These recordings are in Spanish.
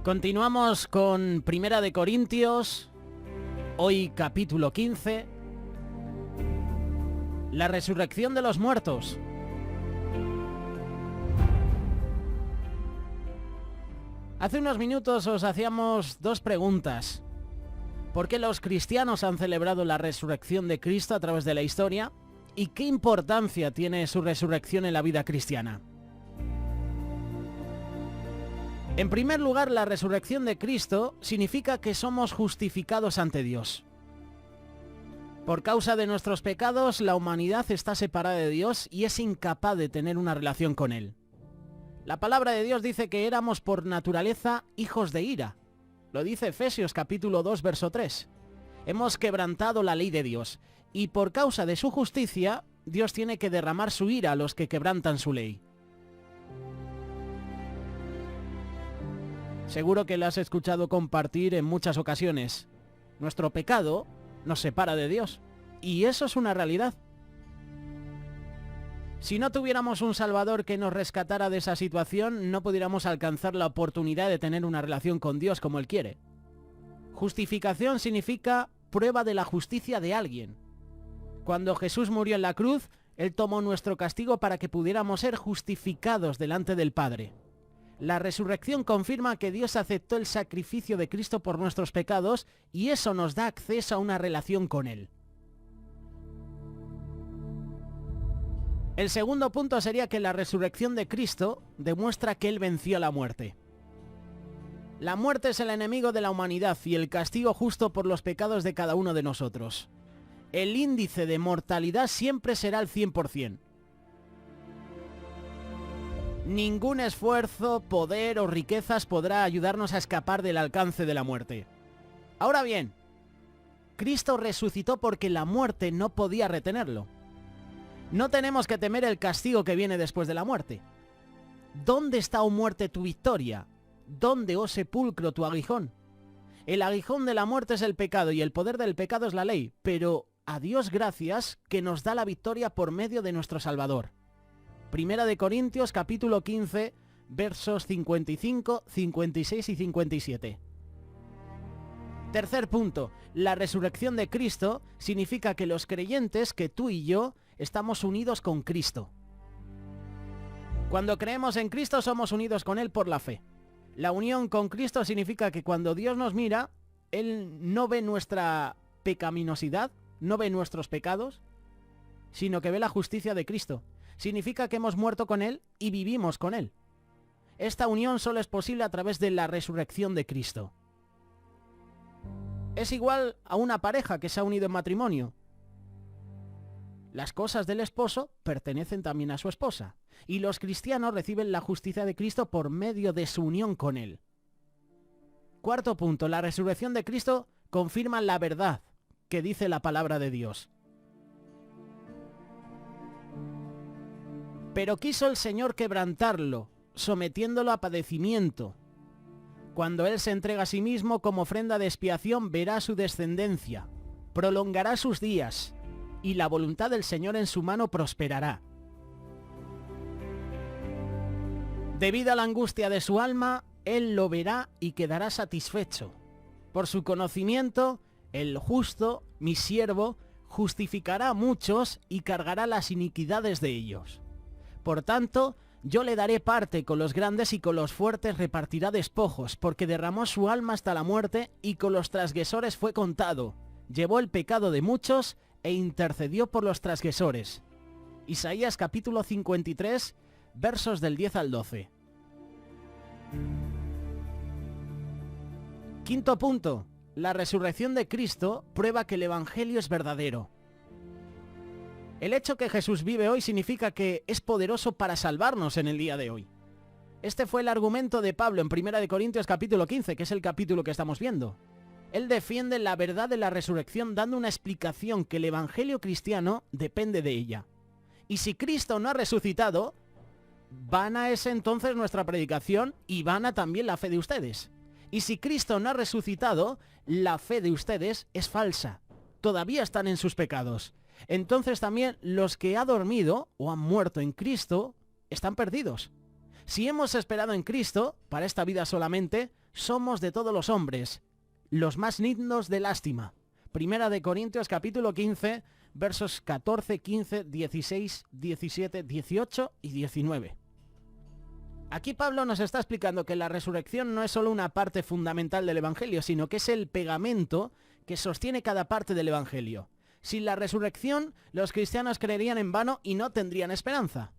Continuamos con Primera de Corintios, hoy capítulo 15, la resurrección de los muertos. Hace unos minutos os hacíamos dos preguntas. ¿Por qué los cristianos han celebrado la resurrección de Cristo a través de la historia? ¿Y qué importancia tiene su resurrección en la vida cristiana? En primer lugar, la resurrección de Cristo significa que somos justificados ante Dios. Por causa de nuestros pecados, la humanidad está separada de Dios y es incapaz de tener una relación con Él. La palabra de Dios dice que éramos por naturaleza hijos de ira. Lo dice Efesios capítulo 2, verso 3. Hemos quebrantado la ley de Dios y por causa de su justicia, Dios tiene que derramar su ira a los que quebrantan su ley. Seguro que lo has escuchado compartir en muchas ocasiones. Nuestro pecado nos separa de Dios. Y eso es una realidad. Si no tuviéramos un Salvador que nos rescatara de esa situación, no pudiéramos alcanzar la oportunidad de tener una relación con Dios como Él quiere. Justificación significa prueba de la justicia de alguien. Cuando Jesús murió en la cruz, Él tomó nuestro castigo para que pudiéramos ser justificados delante del Padre. La resurrección confirma que Dios aceptó el sacrificio de Cristo por nuestros pecados y eso nos da acceso a una relación con Él. El segundo punto sería que la resurrección de Cristo demuestra que Él venció la muerte. La muerte es el enemigo de la humanidad y el castigo justo por los pecados de cada uno de nosotros. El índice de mortalidad siempre será el 100%. Ningún esfuerzo, poder o riquezas podrá ayudarnos a escapar del alcance de la muerte. Ahora bien, Cristo resucitó porque la muerte no podía retenerlo. No tenemos que temer el castigo que viene después de la muerte. ¿Dónde está, oh muerte, tu victoria? ¿Dónde, oh sepulcro, tu aguijón? El aguijón de la muerte es el pecado y el poder del pecado es la ley, pero a Dios gracias que nos da la victoria por medio de nuestro Salvador. Primera de Corintios capítulo 15, versos 55, 56 y 57. Tercer punto, la resurrección de Cristo significa que los creyentes, que tú y yo, estamos unidos con Cristo. Cuando creemos en Cristo somos unidos con Él por la fe. La unión con Cristo significa que cuando Dios nos mira, Él no ve nuestra pecaminosidad, no ve nuestros pecados, sino que ve la justicia de Cristo. Significa que hemos muerto con Él y vivimos con Él. Esta unión solo es posible a través de la resurrección de Cristo. Es igual a una pareja que se ha unido en matrimonio. Las cosas del esposo pertenecen también a su esposa. Y los cristianos reciben la justicia de Cristo por medio de su unión con Él. Cuarto punto, la resurrección de Cristo confirma la verdad que dice la palabra de Dios. Pero quiso el Señor quebrantarlo, sometiéndolo a padecimiento. Cuando Él se entrega a sí mismo como ofrenda de expiación, verá su descendencia, prolongará sus días, y la voluntad del Señor en su mano prosperará. Debido a la angustia de su alma, Él lo verá y quedará satisfecho. Por su conocimiento, el justo, mi siervo, justificará a muchos y cargará las iniquidades de ellos. Por tanto, yo le daré parte con los grandes y con los fuertes repartirá despojos, porque derramó su alma hasta la muerte y con los transgresores fue contado. Llevó el pecado de muchos e intercedió por los transgresores. Isaías capítulo 53, versos del 10 al 12. Quinto punto. La resurrección de Cristo prueba que el Evangelio es verdadero. El hecho que Jesús vive hoy significa que es poderoso para salvarnos en el día de hoy. Este fue el argumento de Pablo en Primera de Corintios capítulo 15, que es el capítulo que estamos viendo. Él defiende la verdad de la resurrección dando una explicación que el Evangelio cristiano depende de ella. Y si Cristo no ha resucitado, vana es entonces nuestra predicación y vana también la fe de ustedes. Y si Cristo no ha resucitado, la fe de ustedes es falsa. Todavía están en sus pecados. Entonces también los que han dormido o han muerto en Cristo están perdidos. Si hemos esperado en Cristo para esta vida solamente, somos de todos los hombres, los más dignos de lástima. Primera de Corintios capítulo 15, versos 14, 15, 16, 17, 18 y 19. Aquí Pablo nos está explicando que la resurrección no es solo una parte fundamental del Evangelio, sino que es el pegamento que sostiene cada parte del Evangelio. Sin la resurrección, los cristianos creerían en vano y no tendrían esperanza.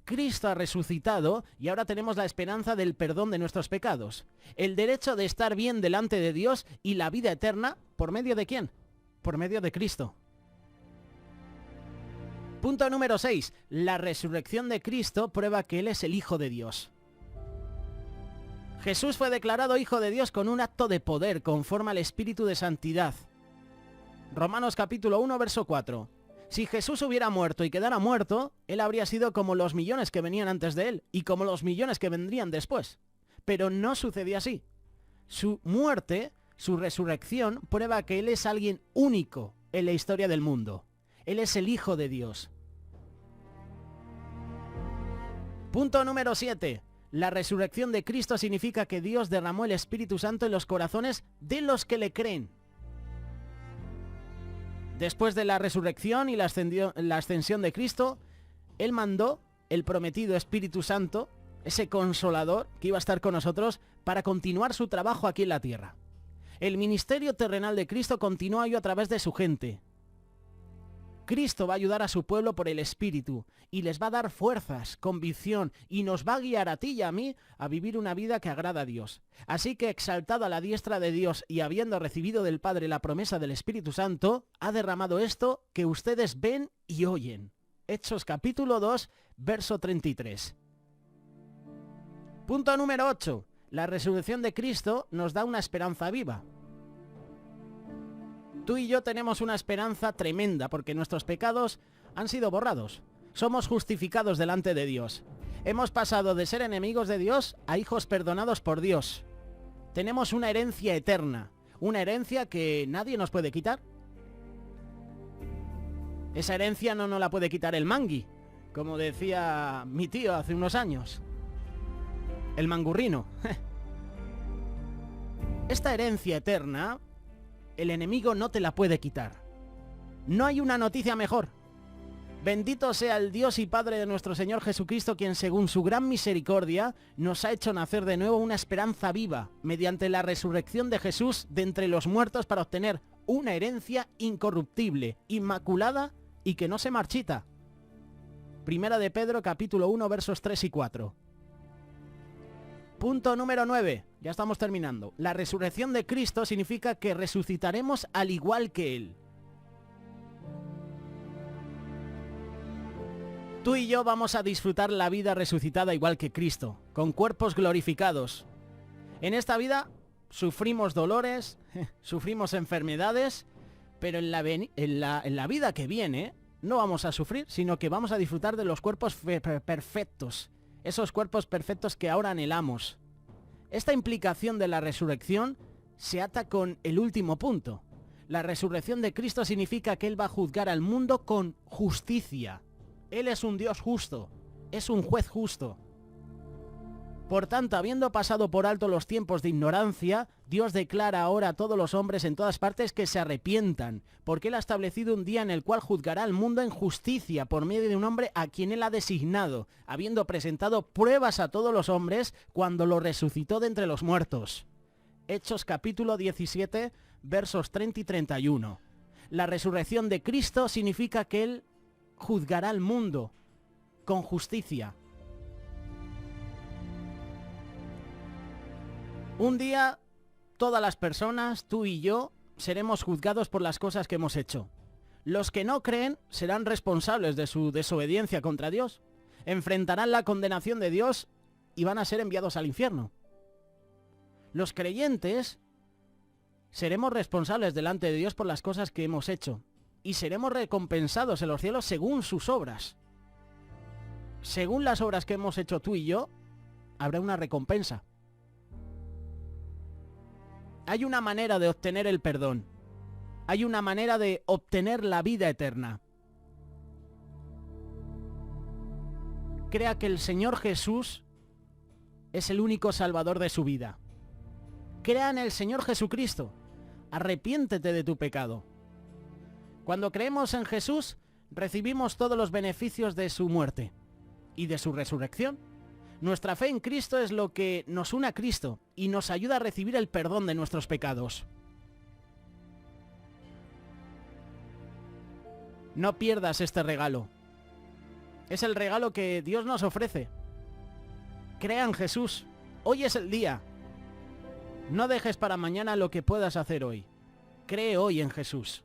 Cristo ha resucitado y ahora tenemos la esperanza del perdón de nuestros pecados, el derecho de estar bien delante de Dios y la vida eterna, ¿por medio de quién? Por medio de Cristo. Punto número 6. La resurrección de Cristo prueba que Él es el Hijo de Dios. Jesús fue declarado Hijo de Dios con un acto de poder conforme al Espíritu de Santidad. Romanos capítulo 1, verso 4. Si Jesús hubiera muerto y quedara muerto, Él habría sido como los millones que venían antes de Él y como los millones que vendrían después. Pero no sucedió así. Su muerte, su resurrección, prueba que Él es alguien único en la historia del mundo. Él es el Hijo de Dios. Punto número 7. La resurrección de Cristo significa que Dios derramó el Espíritu Santo en los corazones de los que le creen. Después de la resurrección y la ascensión de Cristo, Él mandó el prometido Espíritu Santo, ese consolador que iba a estar con nosotros, para continuar su trabajo aquí en la tierra. El ministerio terrenal de Cristo continúa hoy a través de su gente. Cristo va a ayudar a su pueblo por el Espíritu y les va a dar fuerzas, convicción y nos va a guiar a ti y a mí a vivir una vida que agrada a Dios. Así que exaltado a la diestra de Dios y habiendo recibido del Padre la promesa del Espíritu Santo, ha derramado esto que ustedes ven y oyen. Hechos capítulo 2, verso 33. Punto número 8. La resurrección de Cristo nos da una esperanza viva. Tú y yo tenemos una esperanza tremenda porque nuestros pecados han sido borrados. Somos justificados delante de Dios. Hemos pasado de ser enemigos de Dios a hijos perdonados por Dios. Tenemos una herencia eterna, una herencia que nadie nos puede quitar. Esa herencia no nos la puede quitar el mangui, como decía mi tío hace unos años. El mangurrino. Esta herencia eterna, el enemigo no te la puede quitar. No hay una noticia mejor. Bendito sea el Dios y Padre de nuestro Señor Jesucristo, quien según su gran misericordia nos ha hecho nacer de nuevo una esperanza viva, mediante la resurrección de Jesús de entre los muertos para obtener una herencia incorruptible, inmaculada y que no se marchita. Primera de Pedro capítulo 1 versos 3 y 4. Punto número 9. Ya estamos terminando. La resurrección de Cristo significa que resucitaremos al igual que Él. Tú y yo vamos a disfrutar la vida resucitada igual que Cristo, con cuerpos glorificados. En esta vida sufrimos dolores, sufrimos enfermedades, pero en la vida que viene no vamos a sufrir, sino que vamos a disfrutar de los cuerpos perfectos. Esos cuerpos perfectos que ahora anhelamos. Esta implicación de la resurrección se ata con el último punto. La resurrección de Cristo significa que Él va a juzgar al mundo con justicia. Él es un Dios justo, es un juez justo. Por tanto, habiendo pasado por alto los tiempos de ignorancia, Dios declara ahora a todos los hombres en todas partes que se arrepientan, porque Él ha establecido un día en el cual juzgará al mundo en justicia por medio de un hombre a quien Él ha designado, habiendo presentado pruebas a todos los hombres cuando lo resucitó de entre los muertos. Hechos capítulo 17, versos 30 y 31. La resurrección de Cristo significa que Él juzgará al mundo con justicia. Un día, todas las personas, tú y yo, seremos juzgados por las cosas que hemos hecho. Los que no creen serán responsables de su desobediencia contra Dios. Enfrentarán la condenación de Dios y van a ser enviados al infierno. Los creyentes seremos responsables delante de Dios por las cosas que hemos hecho. Y seremos recompensados en los cielos según sus obras. Según las obras que hemos hecho tú y yo, habrá una recompensa. Hay una manera de obtener el perdón. Hay una manera de obtener la vida eterna. Crea que el Señor Jesús es el único salvador de su vida. Crea en el Señor Jesucristo. Arrepiéntete de tu pecado. Cuando creemos en Jesús, recibimos todos los beneficios de su muerte y de su resurrección. Nuestra fe en Cristo es lo que nos une a Cristo y nos ayuda a recibir el perdón de nuestros pecados. No pierdas este regalo. Es el regalo que Dios nos ofrece. Crea en Jesús. Hoy es el día. No dejes para mañana lo que puedas hacer hoy. Cree hoy en Jesús.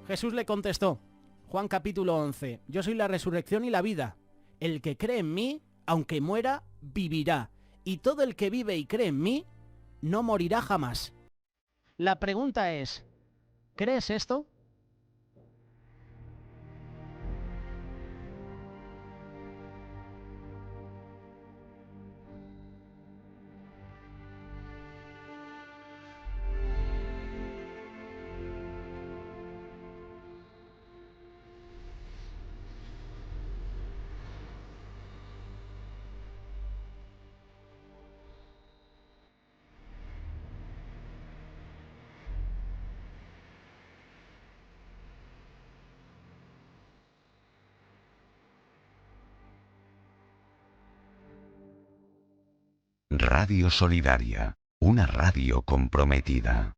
Jesús le contestó, Juan capítulo 11, yo soy la resurrección y la vida. El que cree en mí, aunque muera, vivirá. Y todo el que vive y cree en mí, no morirá jamás. La pregunta es, ¿crees esto? Radio Solidaria, una radio comprometida.